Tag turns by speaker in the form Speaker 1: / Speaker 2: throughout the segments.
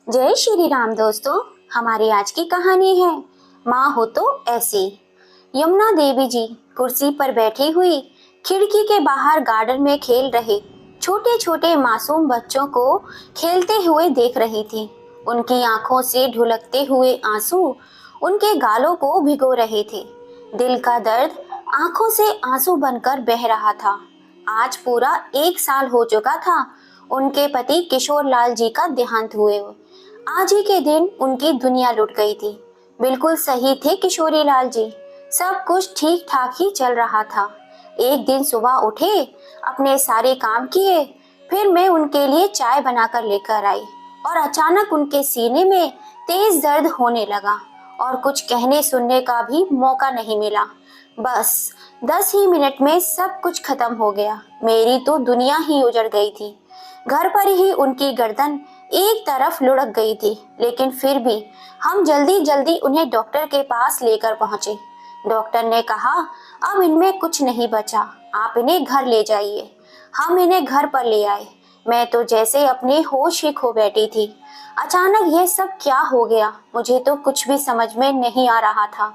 Speaker 1: जय श्री राम दोस्तों। हमारी आज की कहानी है माँ हो तो ऐसी। यमुना देवी जी कुर्सी पर बैठी हुई खिड़की के बाहर गार्डन में खेल रहे छोटे छोटे मासूम बच्चों को खेलते हुए देख रही थी। उनकी आंखों से ढुलकते हुए आंसू उनके गालों को भिगो रहे थे। दिल का दर्द आंखों से आंसू बनकर बह रहा था। आज पूरा 1 साल हो चुका था उनके पति किशोर लाल जी का देहांत हुए। आज ही के दिन उनकी दुनिया लुट गई थी। बिल्कुल सही थे किशोरी लाल जी। सब कुछ ठीक ठाक ही चल रहा था। एक दिन सुबह उठे, अपने सारे काम किए, फिर मैं उनके लिए चाय बनाकर लेकर आई और अचानक उनके सीने में तेज दर्द होने लगा और कुछ कहने सुनने का भी मौका नहीं मिला। बस 10 ही मिनट में सब कुछ खत्म हो गया। मेरी तो दुनिया ही उजड़ गई थी। घर पर ही उनकी गर्दन एक तरफ लुढ़क गई थी, लेकिन फिर भी हम जल्दी जल्दी उन्हें डॉक्टर के पास लेकर पहुंचे। डॉक्टर ने कहा अब इनमें कुछ नहीं बचा, आप इन्हें घर ले जाइए। हम इन्हें घर पर ले आए। मैं तो जैसे अपने होश ही खो बैठी थी। अचानक यह सब क्या हो गया, मुझे तो कुछ भी समझ में नहीं आ रहा था।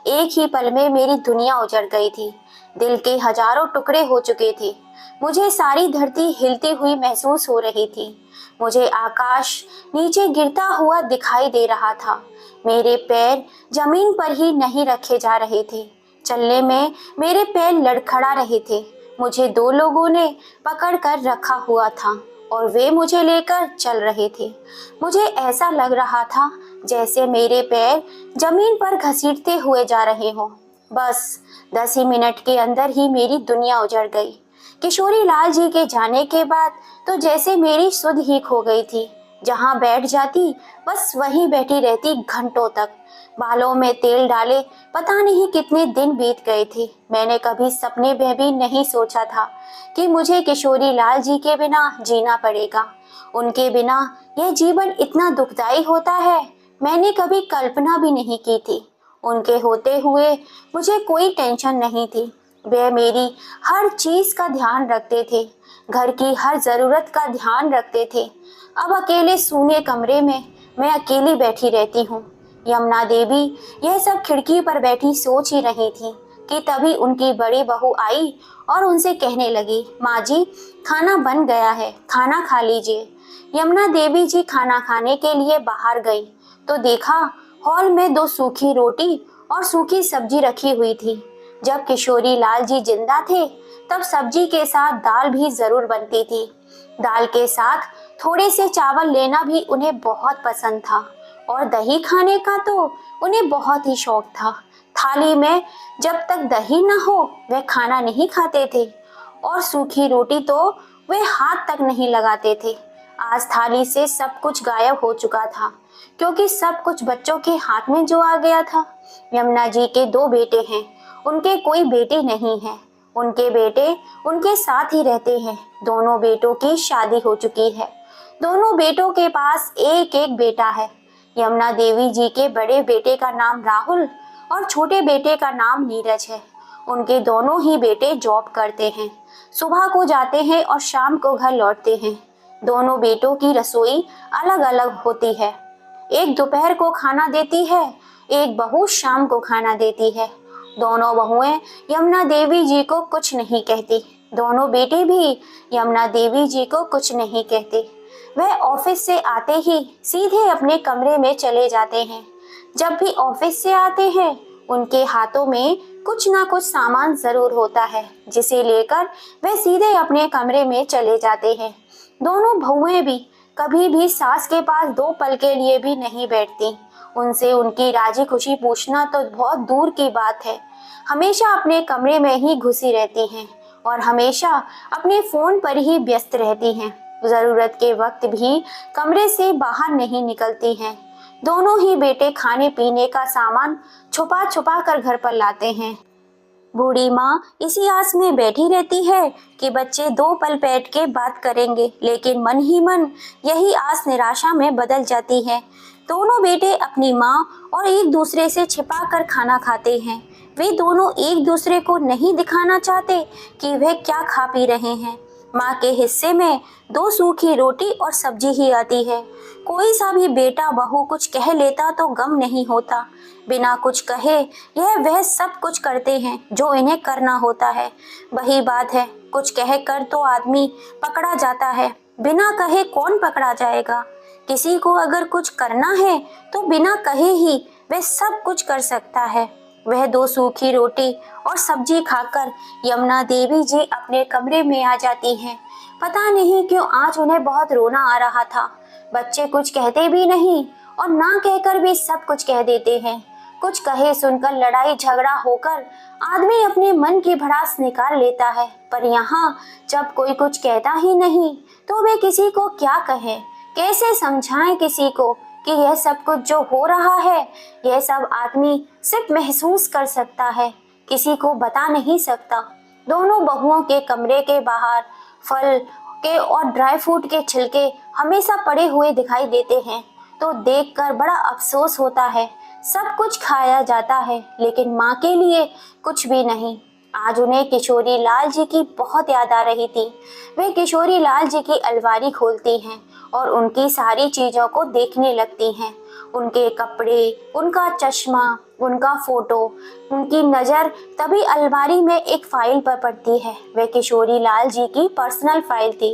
Speaker 1: एक ही पल में मेरी दुनिया उजड़ गई थी। दिल के हजारों टुकड़े हो चुके थे। मुझे सारी धरती हिलती हुई महसूस हो रही थी। मुझे आकाश नीचे गिरता हुआ दिखाई दे रहा था। मेरे पैर जमीन पर ही नहीं रखे जा रहे थे। चलने में मेरे पैर लड़खड़ा रहे थे। मुझे 2 लोगों ने पकड़ कर रखा हुआ था और वे मुझे लेकर चल रहे थे। मुझे ऐसा लग रहा था जैसे मेरे पैर जमीन पर घसीटते हुए जा रहे हों। बस 10 ही मिनट के अंदर ही मेरी दुनिया उजड़ गई। किशोरी लाल जी के जाने के बाद तो जैसे मेरी सुध ही खो गई थी। जहां बैठ जाती बस वहीं बैठी रहती घंटों तक। बालों में तेल डाले पता नहीं कितने दिन बीत गए थे। मैंने कभी सपने में भी नहीं सोचा था कि मुझे किशोरी लाल जी के बिना जीना पड़ेगा। उनके बिना यह जीवन इतना दुखदाई होता है, मैंने कभी कल्पना भी नहीं की थी। उनके होते हुए मुझे कोई टेंशन नहीं थी। वे मेरी हर चीज का ध्यान रखते थे, घर की हर जरूरत का ध्यान रखते थे। अब अकेले सूने कमरे में मैं अकेली बैठी रहती हूँ। यमुना देवी यह सब खिड़की पर बैठी सोच ही रही थी कि तभी उनकी बड़ी बहू आई और उनसे कहने लगी, माँ जी खाना बन गया है, खाना खा लीजिए। यमुना देवी जी खाना खाने के लिए बाहर गई तो देखा हॉल में 2 सूखी रोटी और सूखी सब्जी रखी हुई थी। जब किशोरी लाल जी जिंदा थे तब सब्जी के साथ दाल भी जरूर बनती थी। दाल के साथ थोड़े से चावल लेना भी उन्हें बहुत पसंद था और दही खाने का तो उन्हें बहुत ही शौक था। थाली में जब तक दही न हो वह खाना नहीं खाते थे और सूखी रोटी तो वे हाथ तक नहीं लगाते थे। आज थाली से सब कुछ गायब हो चुका था क्योंकि सब कुछ बच्चों के हाथ में जो आ गया था। यमुना जी के 2 बेटे हैं, उनके कोई बेटी नहीं है। उनके बेटे उनके साथ ही रहते हैं। दोनों बेटों की शादी हो चुकी है। दोनों बेटों के पास एक एक बेटा है। यमुना देवी जी के बड़े बेटे का नाम राहुल और छोटे बेटे का नाम नीरज है। उनके दोनों ही बेटे जॉब करते हैं। सुबह को जाते हैं और शाम को घर लौटते हैं। दोनों बेटों की रसोई अलग अलग होती है। एक दोपहर को खाना देती है, एक बहू शाम को खाना देती है। दोनों बहुएं यमुना देवी जी को कुछ नहीं कहती। दोनों बेटे भी यमुना देवी जी को कुछ नहीं कहते। वह ऑफिस से आते ही सीधे अपने कमरे में चले जाते हैं। जब भी ऑफिस से आते हैं उनके हाथों में कुछ ना कुछ सामान जरूर होता है जिसे लेकर वे सीधे अपने कमरे में चले जाते हैं। दोनों बहुएं भी कभी भी सास के पास 2 पल के लिए भी नहीं बैठती। उनसे उनकी राजी खुशी पूछना तो बहुत दूर की बात है। हमेशा अपने कमरे में ही घुसी रहती हैं और हमेशा अपने फोन पर ही व्यस्त रहती हैं। जरूरत के वक्त भी कमरे से बाहर नहीं निकलती हैं। दोनों ही बेटे खाने पीने का सामान छुपा छुपा कर घर पर लाते हैं। बूढ़ी माँ इसी आस में बैठी रहती है कि बच्चे 2 पल बैठ के बात करेंगे, लेकिन मन ही मन यही आस निराशा में बदल जाती है। दोनों बेटे अपनी माँ और एक दूसरे से छिपा कर खाना खाते हैं। वे दोनों एक दूसरे को नहीं दिखाना चाहते कि वह क्या खा पी रहे हैं। माँ के हिस्से में 2 सूखी रोटी और सब्जी ही आती है। कोई सा भी बेटा बहू कुछ कह लेता तो गम नहीं होता। बिना कुछ कहे यह वह सब कुछ करते हैं जो इन्हें करना होता है। वही बात है, कुछ कह कर तो आदमी पकड़ा जाता है, बिना कहे कौन पकड़ा जाएगा। किसी को अगर कुछ करना है तो बिना कहे ही वह सब कुछ कर सकता है। वह 2 सूखी रोटी और सब्जी खाकर यमुना देवी जी अपने कमरे में आ जाती हैं। पता नहीं क्यों आज उन्हें बहुत रोना आ रहा था। बच्चे कुछ कहते भी नहीं और ना कहकर भी सब कुछ कह देते हैं। कुछ कहे सुनकर लड़ाई झगड़ा होकर आदमी अपने मन की भड़ास निकाल लेता है, पर यहाँ जब कोई कुछ कहता ही नहीं तो वे किसी को क्या कहें, कैसे समझाएं किसी को कि यह सब कुछ जो हो रहा है यह सब आदमी सिर्फ महसूस कर सकता है, किसी को बता नहीं सकता। दोनों बहुओं के कमरे के बाहर फल के और ड्राई फ्रूट के छिलके हमेशा पड़े हुए दिखाई देते हैं, तो देखकर बड़ा अफसोस होता है। सब कुछ खाया जाता है लेकिन माँ के लिए कुछ भी नहीं। आज उन्हें किशोरी लाल जी की बहुत याद आ रही थी। वे किशोरी लाल जी की अलमारी खोलती हैं और उनकी सारी चीज़ों को देखने लगती हैं। उनके कपड़े, उनका चश्मा, उनका फोटो। उनकी नज़र तभी अलमारी में एक फाइल पर पड़ती है। वह किशोरी लाल जी की पर्सनल फाइल थी।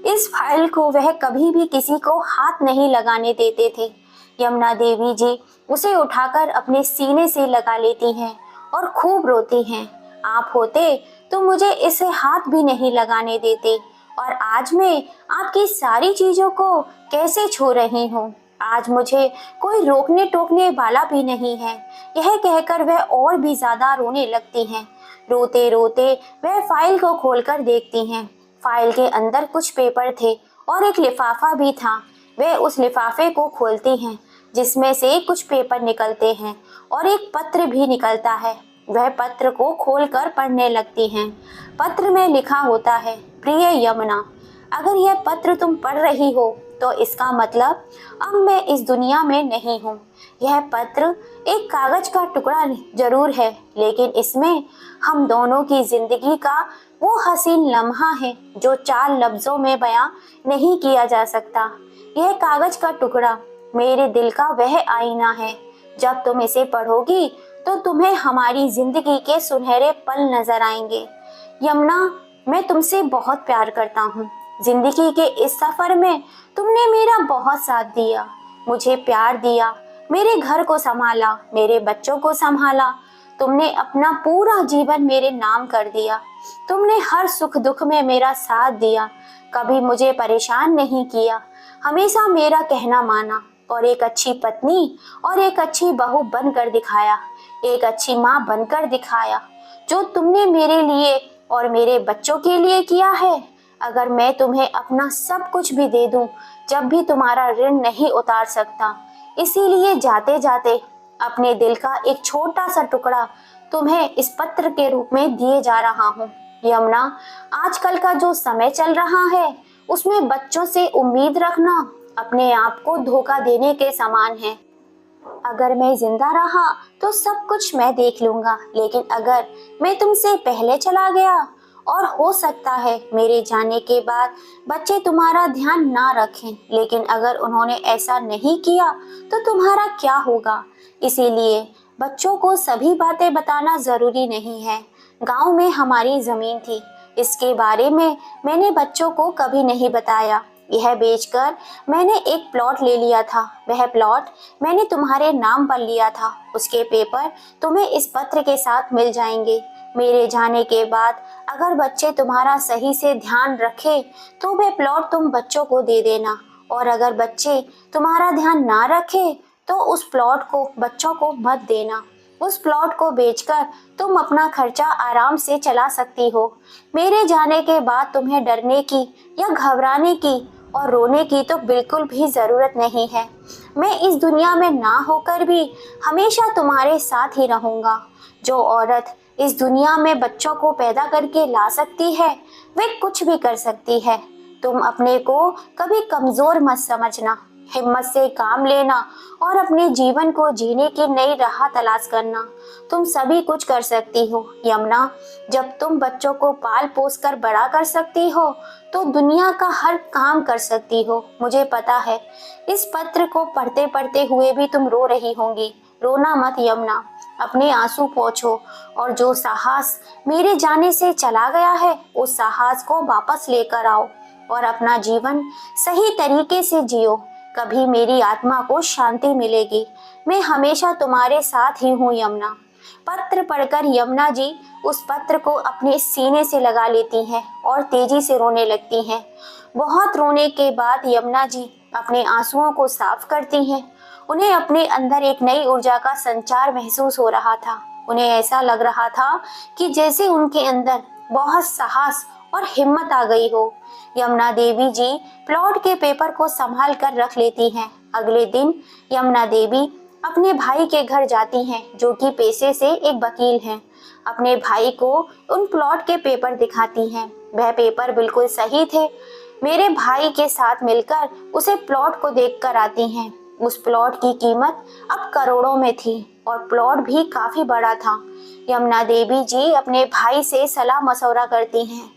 Speaker 1: इस फाइल को वह कभी भी किसी को हाथ नहीं लगाने देते थे। यमुना देवी जी उसे उठाकर अपने सीने से लगा लेती हैं और खूब रोती हैं। आप होते तो मुझे इसे हाथ भी नहीं लगाने देते, और आज मैं आपकी सारी चीज़ों को कैसे छू रही हूँ। आज मुझे कोई रोकने टोकने वाला भी नहीं है। यह कहकर वह और भी ज़्यादा रोने लगती हैं। रोते रोते वह फाइल को खोलकर देखती हैं। फाइल के अंदर कुछ पेपर थे और एक लिफाफा भी था। वह उस लिफाफे को खोलती हैं जिसमें से कुछ पेपर निकलते हैं और एक पत्र भी निकलता है। वह पत्र को खोलकर पढ़ने लगती हैं। पत्र में लिखा होता है, प्रिय यमुना, अगर यह पत्र तुम पढ़ रही हो तो इसका मतलब अब मैं इस दुनिया में नहीं हूँ। यह पत्र एक कागज का टुकड़ा जरूर है, लेकिन इसमें हम दोनों की जिंदगी का वो हसीन लम्हा है जो 4 लफ्जों में बयां नहीं किया जा सकता। यह कागज का टुकड़ा मेरे दिल का वह आईना है। जब तुम इसे पढ़ोगी तो तुम्हें हमारी जिंदगी के सुनहरे पल नजर आएंगे। यमुना, मैं तुमसे बहुत प्यार करता हूँ। जिंदगी के इस सफर में तुमने मेरा बहुत साथ दिया, मुझे प्यार दिया, मेरे घर को संभाला, मेरे बच्चों को संभाला। तुमने अपना पूरा जीवन मेरे नाम कर दिया। तुमने हर सुख दुख में मेरा साथ दिया, कभी मुझे परेशान नहीं किया, हमेशा मेरा कहना माना और एक अच्छी पत्नी और एक अच्छी बहू बनकर दिखाया, एक अच्छी माँ बनकर दिखाया। जो तुमने मेरे लिए और मेरे बच्चों के लिए किया है, अगर मैं तुम्हें अपना सब कुछ भी दे दूं, जब भी तुम्हारा ऋण नहीं उतार सकता। इसीलिए जाते जाते अपने दिल का एक छोटा सा टुकड़ा तुम्हें इस पत्र के रूप में दिए जा रहा हूँ। यमुना, आजकल का जो समय चल रहा है उसमें बच्चों से उम्मीद रखना अपने आप को धोखा देने के समान है। अगर मैं जिंदा रहा तो सब कुछ मैं देख लूंगा, लेकिन अगर मैं तुमसे पहले चला गया और हो सकता है मेरे जाने के बाद बच्चे तुम्हारा ध्यान ना रखें, लेकिन अगर उन्होंने ऐसा नहीं किया तो तुम्हारा क्या होगा। इसीलिए बच्चों को सभी बातें बताना जरूरी नहीं है। गांव में हमारी जमीन थी, इसके बारे में मैंने बच्चों को कभी नहीं बताया। यह बेचकर मैंने एक प्लॉट ले लिया था। वह प्लॉट मैंने तुम्हारे नाम पर लिया था। उसके पेपर तुम्हें इस पत्र के साथ मिल जाएंगे। मेरे जाने के बाद अगर बच्चे तुम्हारा सही से ध्यान रखें तो वह प्लॉट तुम बच्चों को दे देना, और अगर बच्चे तुम्हारा ध्यान ना रखें तो उस प्लॉट को बच्चों को मत देना। उस प्लॉट को बेचकर तुम अपना खर्चा आराम से चला सकती हो। मेरे जाने के बाद तुम्हें डरने की या घबराने की और रोने की तो बिल्कुल भी ज़रूरत नहीं है। मैं इस दुनिया में ना होकर भी हमेशा तुम्हारे साथ ही रहूँगा। जो औरत इस दुनिया में बच्चों को पैदा करके ला सकती है वे कुछ भी कर सकती है। तुम अपने को कभी कमज़ोर मत समझना। हिम्मत से काम लेना और अपने जीवन को जीने की नई राह तलाश करना। तुम सभी कुछ कर सकती हो यमुना। जब तुम बच्चों को पाल पोस कर बड़ा कर सकती हो तो दुनिया का हर काम कर सकती हो। मुझे पता है इस पत्र को पढ़ते पढ़ते हुए भी तुम रो रही होंगी। रोना मत यमुना, अपने आंसू पोंछो और जो साहस मेरे जाने से चला गया है उस साहस को वापस लेकर आओ और अपना जीवन सही तरीके से जियो। कभी मेरी आत्मा को शांति मिलेगी। मैं हमेशा तुम्हारे साथ ही हूँ यमुना। पत्र पढ़कर यमुना जी उस पत्र को अपने सीने से लगा लेती हैं और तेजी से रोने लगती हैं। बहुत रोने के बाद यमुना जी अपने आंसुओं को साफ करती हैं। उन्हें अपने अंदर एक नई ऊर्जा का संचार महसूस हो रहा था। उन्हें ऐसा लग रहा था कि जैसे उनके अंदर बहुत साहस और हिम्मत आ गई हो। यमुना देवी जी प्लॉट के पेपर को संभाल कर रख लेती हैं। अगले दिन यमुना देवी अपने भाई के घर जाती हैं जो कि पेशे से एक वकील हैं। अपने भाई को उन प्लॉट के पेपर दिखाती हैं। वह पेपर बिल्कुल सही थे। मेरे भाई के साथ मिलकर उसे प्लॉट को देख कर आती हैं। उस प्लॉट की कीमत अब करोड़ों में थी और प्लॉट भी काफी बड़ा था। यमुना देवी जी अपने भाई से सलाह मशवरा करती हैं।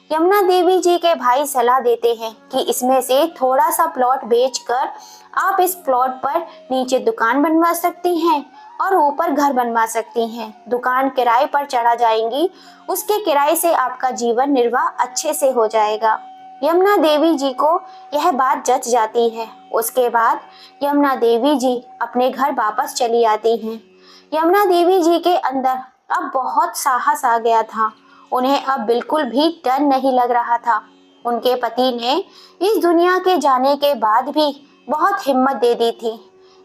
Speaker 1: यमुना देवी जी के भाई सलाह देते हैं कि इसमें से थोड़ा सा प्लॉट बेचकर आप इस प्लॉट पर नीचे दुकान बनवा सकती हैं और ऊपर घर बनवा सकती हैं। दुकान किराए पर चढ़ा जाएंगी, उसके किराए से आपका जीवन निर्वाह अच्छे से हो जाएगा। यमुना देवी जी को यह बात जच जाती है। उसके बाद यमुना देवी जी अपने घर वापस चली आती हैं। यमुना देवी जी के अंदर अब बहुत साहस आ गया था। उन्हें अब बिल्कुल भी डर नहीं लग रहा था। उनके पति ने इस दुनिया के जाने के बाद भी बहुत हिम्मत दे दी थी।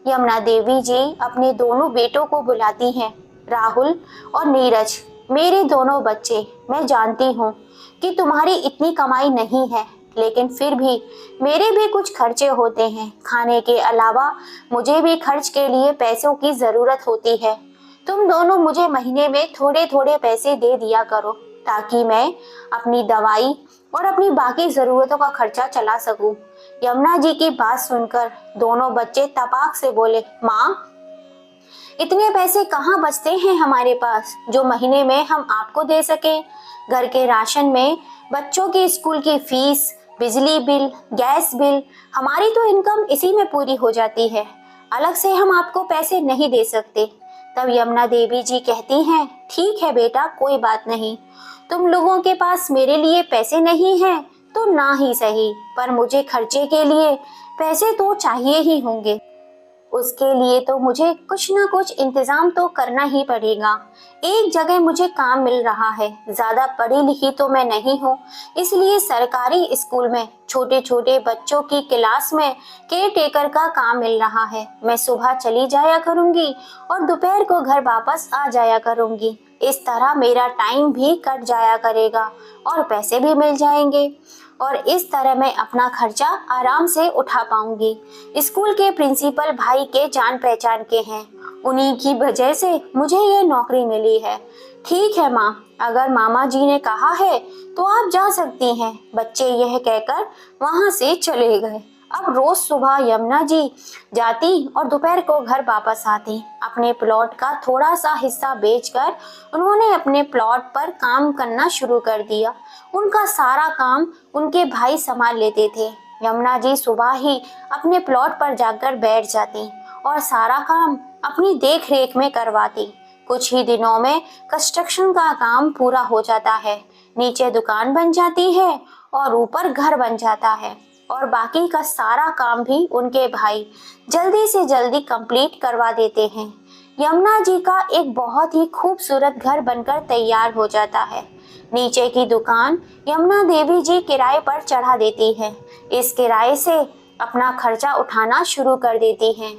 Speaker 1: यमुना देवी जी अपने दोनों बेटों को बुलाती हैं। राहुल और नीरज, मेरे दोनों बच्चे, मैं जानती हूँ कि तुम्हारी इतनी कमाई नहीं है, लेकिन फिर भी मेरे भी कुछ खर्चे होते हैं। खाने के अलावा मुझे भी खर्च के लिए पैसों की जरूरत होती है। तुम दोनों मुझे महीने में थोड़े थोड़े पैसे दे दिया करो ताकि मैं अपनी दवाई और अपनी बाकी जरूरतों का खर्चा चला सकूं। यमुना जी की बात सुनकर दोनों बच्चे तपाक से बोले, माँ, इतने पैसे कहाँ बचते हैं हमारे पास जो महीने में हम आपको दे सके। घर के राशन में बच्चों की स्कूल की फीस, बिजली बिल, गैस बिल, हमारी तो इनकम इसी में पूरी हो जाती है। अलग से हम आपको पैसे नहीं दे सकते। तब यमुना देवी जी कहती हैं, ठीक है बेटा, कोई बात नहीं। तुम लोगों के पास मेरे लिए पैसे नहीं हैं तो ना ही सही, पर मुझे खर्चे के लिए पैसे तो चाहिए ही होंगे। उसके लिए तो मुझे कुछ ना कुछ इंतजाम तो करना ही पड़ेगा। एक जगह मुझे काम मिल रहा है। ज्यादा पढ़ी लिखी तो मैं नहीं हूँ, इसलिए सरकारी स्कूल में छोटे छोटे बच्चों की क्लास में केयर टेकर का काम मिल रहा है। मैं सुबह चली जाया करूँगी और दोपहर को घर वापस आ जाया करूँगी। इस तरह मेरा टाइम भी कट जाया करेगा और पैसे भी मिल जाएंगे और इस तरह मैं अपना खर्चा आराम से उठा पाऊंगी। स्कूल के प्रिंसिपल भाई के जान पहचान के हैं, उन्हीं की वजह से मुझे ये नौकरी मिली है। ठीक है माँ, अगर मामा जी ने कहा है तो आप जा सकती हैं। बच्चे यह कहकर वहां से चले गए। अब रोज सुबह यमुना जी जाती और दोपहर को घर वापस आती। अपने प्लॉट का थोड़ा सा हिस्सा बेचकर उन्होंने अपने प्लॉट पर काम करना शुरू कर दिया। उनका सारा काम उनके भाई संभाल लेते थे। यमुना जी सुबह ही अपने प्लॉट पर जाकर बैठ जाती और सारा काम अपनी देख रेख में करवाती। कुछ ही दिनों में कंस्ट्रक्शन का काम पूरा हो जाता है। नीचे दुकान बन जाती है और ऊपर घर बन जाता है और बाकी का सारा काम भी उनके भाई जल्दी से जल्दी कंप्लीट करवा देते हैं। यमुना जी का एक बहुत ही खूबसूरत घर बनकर तैयार हो जाता है। नीचे की दुकान यमुना देवी जी किराए पर चढ़ा देती है। इस किराए से अपना खर्चा उठाना शुरू कर देती हैं।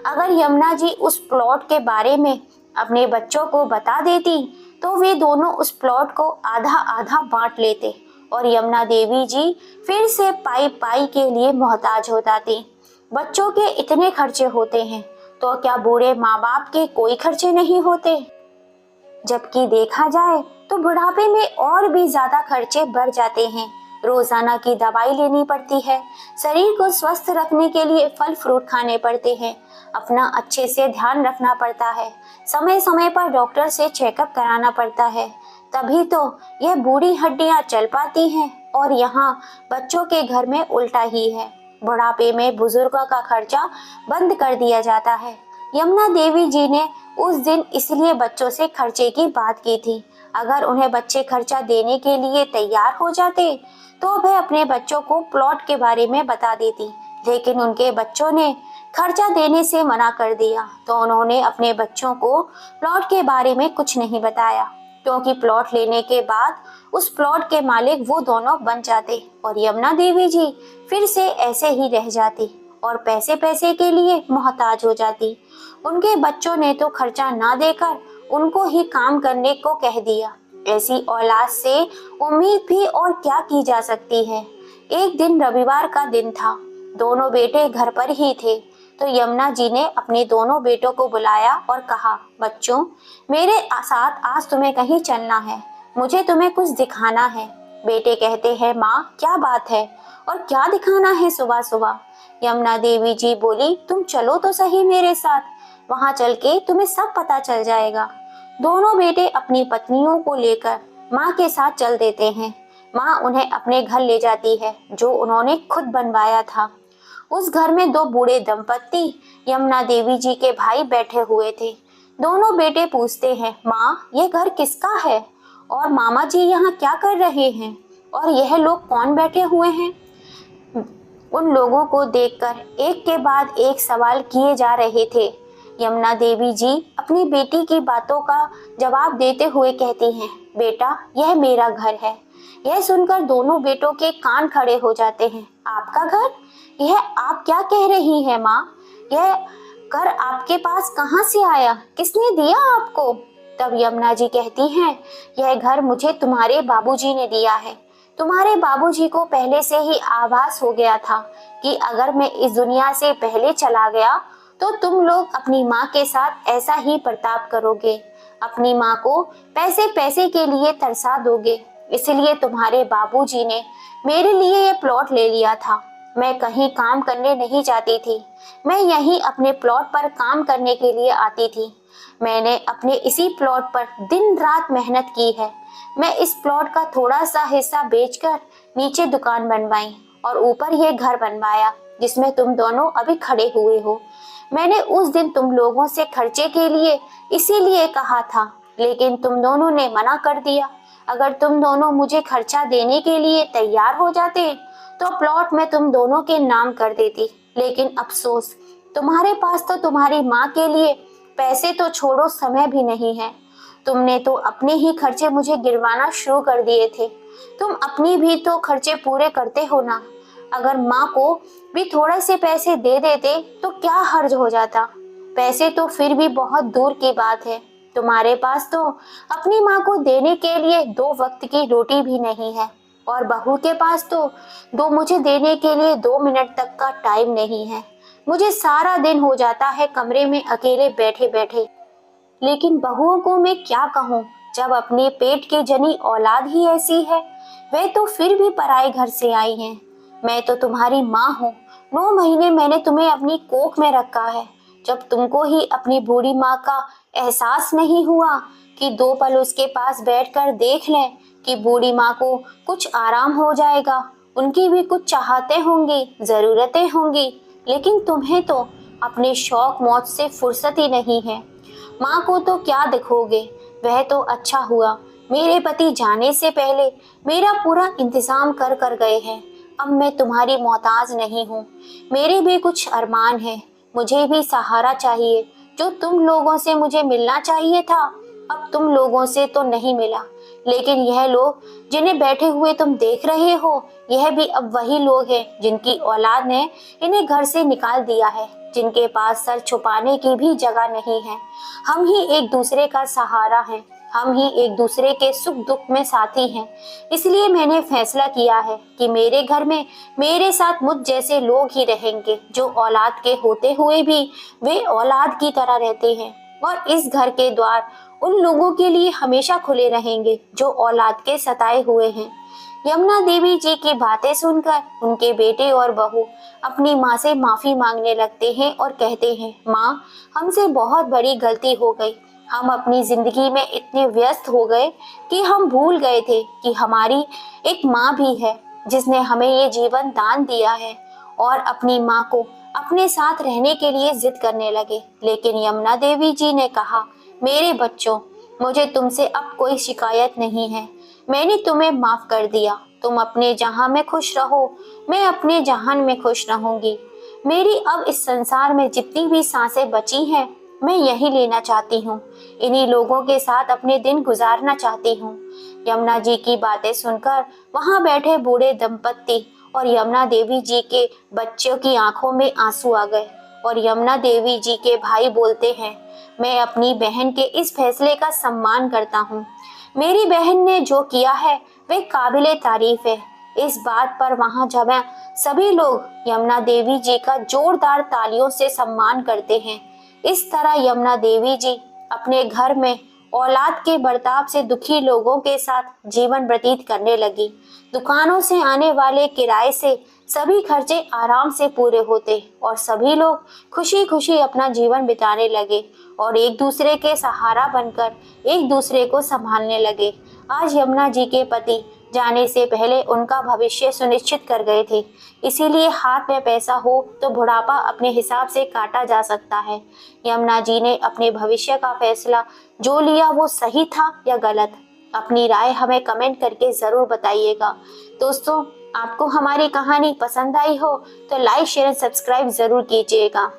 Speaker 1: अगर यमुना जी उस प्लॉट के बारे में अपने बच्चों को बता देती तो वे दोनों उस प्लॉट को आधा आधा बांट लेते और यमुना देवी जी फिर से पाई पाई के लिए मोहताज हो जाती। बच्चों के इतने खर्चे होते हैं तो क्या बूढ़े माँ बाप के कोई खर्चे नहीं होते? जबकि देखा जाए तो बुढ़ापे में और भी ज्यादा खर्चे बढ़ जाते हैं। रोजाना की दवाई लेनी पड़ती है, शरीर को स्वस्थ रखने के लिए फल फ्रूट खाने पड़ते हैं, अपना अच्छे से ध्यान रखना पड़ता है, समय समय पर डॉक्टर से चेकअप कराना पड़ता है, तभी तो यह बूढ़ी हड्डियां चल पाती हैं। और यहाँ बच्चों के घर में उल्टा ही है, बुढ़ापे में बुजुर्गों का खर्चा बंद कर दिया जाता है। यमुना देवी जी ने उस दिन इसलिए बच्चों से खर्चे की बात की थी। अगर उन्हें बच्चे खर्चा देने के लिए तैयार हो जाते तो वह अपने बच्चों को प्लॉट के बारे में बता देती, लेकिन उनके बच्चों ने खर्चा देने से मना कर दिया, तो उन्होंने अपने बच्चों को प्लॉट के बारे में कुछ नहीं बताया, क्योंकि प्लॉट लेने के बाद उस प्लॉट के मालिक वो दोनों बन जाते और यमुना देवी जी फिर से ऐसे ही रह जाती और पैसे पैसे के लिए मोहताज हो जाती। उनके बच्चों ने तो खर्चा ना देकर उनको ही काम करने को कह दिया। ऐसी औलाद से उम्मीद भी और क्या की जा सकती है। एक दिन रविवार का दिन था, दोनों बेटे घर पर ही थे, तो यमुना जी ने अपने दोनों बेटों को बुलाया और कहा, बच्चों, मेरे साथ आज तुम्हें कहीं चलना है, मुझे तुम्हें कुछ दिखाना है। बेटे कहते हैं, माँ क्या बात है और क्या दिखाना है सुबह सुबह। यमुना देवी जी बोली, तुम चलो तो सही मेरे साथ, वहां चल के तुम्हें सब पता चल जाएगा। दोनों बेटे अपनी पत्नियों को लेकर माँ के साथ चल देते हैं। माँ उन्हें अपने घर ले जाती है, जो उन्होंने खुद बनवाया था। उस घर में दो बूढ़े दंपत्ति यमुना देवी जी के भाई बैठे हुए थे। दोनों बेटे पूछते हैं, माँ ये घर किसका है और मामा जी यहाँ क्या कर रहे हैं और यह लोग कौन बैठे हुए हैं। उन लोगों को देखकर एक के बाद एक सवाल किए जा रहे थे। यमुना देवी जी अपनी बेटी की बातों का जवाब देते हुए कहती हैं, बेटा यह मेरा घर है। यह सुनकर दोनों बेटों के कान खड़े हो जाते हैं। आपका घर? यह आप क्या कह रही हैं माँ? यह घर आपके पास कहाँ से आया? किसने दिया आपको? तब यमुना जी कहती हैं, यह घर मुझे तुम्हारे बाबूजी ने दिया है। तुम्हारे बाबूजी को पहले से ही आभास हो गया था कि अगर मैं इस दुनिया से पहले चला गया तो तुम लोग अपनी माँ के साथ ऐसा ही बर्ताव करोगे, अपनी माँ को पैसे पैसे के लिए तरसा दोगे। इसलिए तुम्हारे बाबूजी ने मेरे लिए ये प्लॉट ले लिया था। मैं कहीं काम करने नहीं जाती थी, मैं यहीं अपने प्लॉट पर काम करने के लिए आती थी। मैंने अपने इसी प्लॉट पर दिन रात मेहनत की है। मैं इस प्लॉट का थोड़ा सा हिस्सा बेचकर नीचे दुकान बनवाई और ऊपर ये घर बनवाया जिसमें तुम दोनों अभी खड़े हुए हो। मैंने उस दिन तुम लोगों से खर्चे के लिए इसीलिए कहा था, लेकिन तुम दोनों ने मना कर दिया। अगर तुम दोनों मुझे खर्चा देने के लिए तैयार हो जाते तो प्लॉट मैं तुम दोनों के नाम कर देती, लेकिन अफसोस तुम्हारे पास तो तुम्हारी माँ के लिए पैसे तो छोड़ो समय भी नहीं है। तुमने तो अपने ही खर्चे मुझे गिरवाना शुरू कर दिए थे। तुम अपनी भी तो खर्चे पूरे करते हो ना। अगर माँ को भी थोड़े से पैसे दे देते तो क्या हर्ज हो जाता। पैसे तो फिर भी बहुत दूर की बात है। तुम्हारे पास तो अपनी माँ को देने के लिए 2 वक्त की रोटी भी नहीं है और बहू के पास तो मुझे देने के लिए 2 मिनट तक का टाइम नहीं है। मुझे सारा दिन हो जाता है कमरे में अकेले बैठे बैठे। लेकिन बहुओं को मैं क्या कहूँ, जब अपने पेट की जनी औलाद ही ऐसी है। वे तो फिर भी पराए घर से आई हैं। मैं तो तुम्हारी माँ हूँ। 9 महीने मैंने तुम्हें अपनी कोख में रखा है। जब तुमको ही अपनी बूढ़ी माँ का एहसास नहीं हुआ कि 2 पल उसके पास बैठकर देख लें कि बूढ़ी माँ को कुछ आराम हो जाएगा। उनकी भी कुछ चाहते होंगी, जरूरतें होंगी, लेकिन तुम्हें तो अपने शौक मौज से फुर्सत ही नहीं है। माँ को तो क्या दिखोगे। वह तो अच्छा हुआ मेरे पति जाने से पहले मेरा पूरा इंतजाम कर गए हैं। अब मैं तुम्हारी मोहताज नहीं हूँ। मेरे भी कुछ अरमान हैं, मुझे भी सहारा चाहिए। जो तुम लोगों से मुझे मिलना चाहिए था, अब तुम लोगों से तो नहीं मिला। लेकिन यह लोग जिन्हें बैठे हुए तुम देख रहे हो, यह भी अब वही लोग हैं जिनकी औलाद ने इन्हें घर से निकाल दिया है, जिनके पास सर छुपाने की भी जगह नहीं है। हम ही एक दूसरे का सहारा हैं, हम ही एक दूसरे के सुख दुख में साथी हैं। इसलिए मैंने फैसला किया है कि मेरे घर में मेरे साथ मुझ जैसे लोग ही रहेंगे, जो औलाद के होते हुए भी वे औलाद की तरह रहते हैं। और इस घर के द्वार उन लोगों के लिए हमेशा खुले रहेंगे जो औलाद के सताए हुए हैं। यमुना देवी जी की बातें सुनकर उनके बेटे और बहू अपनी माँ से माफी मांगने लगते हैं और कहते हैं, माँ, हमसे बहुत बड़ी गलती हो गई। हम अपनी जिंदगी में इतने व्यस्त हो गए कि हम भूल गए थे कि हमारी एक माँ भी है जिसने हमें ये जीवन दान दिया है। और अपनी माँ को अपने साथ रहने के लिए जिद करने लगे। लेकिन यमुना देवी जी ने कहा, मेरे बच्चों, मुझे तुमसे अब कोई शिकायत नहीं है। मैंने तुम्हें माफ कर दिया। तुम अपने जहां में खुश रहो, मैं अपने जहान में खुश रहूंगी। मेरी अब इस संसार में जितनी भी सांसें बची हैं, मैं यही लेना चाहती हूँ। इन्हीं लोगों के साथ अपने दिन गुजारना चाहती हूँ। यमुना जी की बातें सुनकर वहां बैठे बूढ़े दंपत्ति और यमुना देवी जी के बच्चों की आंखों में आंसू आ गए। और यमुना देवी जी के भाई बोलते हैं, मैं अपनी बहन के इस फैसले का सम्मान करता हूँ। मेरी बहन ने जो किया है वह काबिले तारीफ है। इस बात पर वहां जमा सभी लोग यमुना देवी जी का जोरदार तालियों से सम्मान करते हैं। इस तरह यमुना देवी जी अपने घर में औलाद के बर्ताव से दुखी लोगों के साथ जीवन व्यतीत करने लगी। दुकानों से आने वाले किराए से सभी खर्चे आराम से पूरे होते और सभी लोग खुशी खुशी अपना जीवन बिताने लगे और एक दूसरे के सहारा बनकर एक दूसरे को संभालने लगे। आज यमुना जी के पति जाने से पहले उनका भविष्य सुनिश्चित कर गए थे। इसीलिए हाथ में पैसा हो तो बुढ़ापा अपने हिसाब से काटा जा सकता है। यमुना जी ने अपने भविष्य का फैसला जो लिया वो सही था या गलत, अपनी राय हमें कमेंट करके जरूर बताइएगा। दोस्तों, आपको हमारी कहानी पसंद आई हो तो लाइक, शेयर, सब्सक्राइब जरूर कीजिएगा।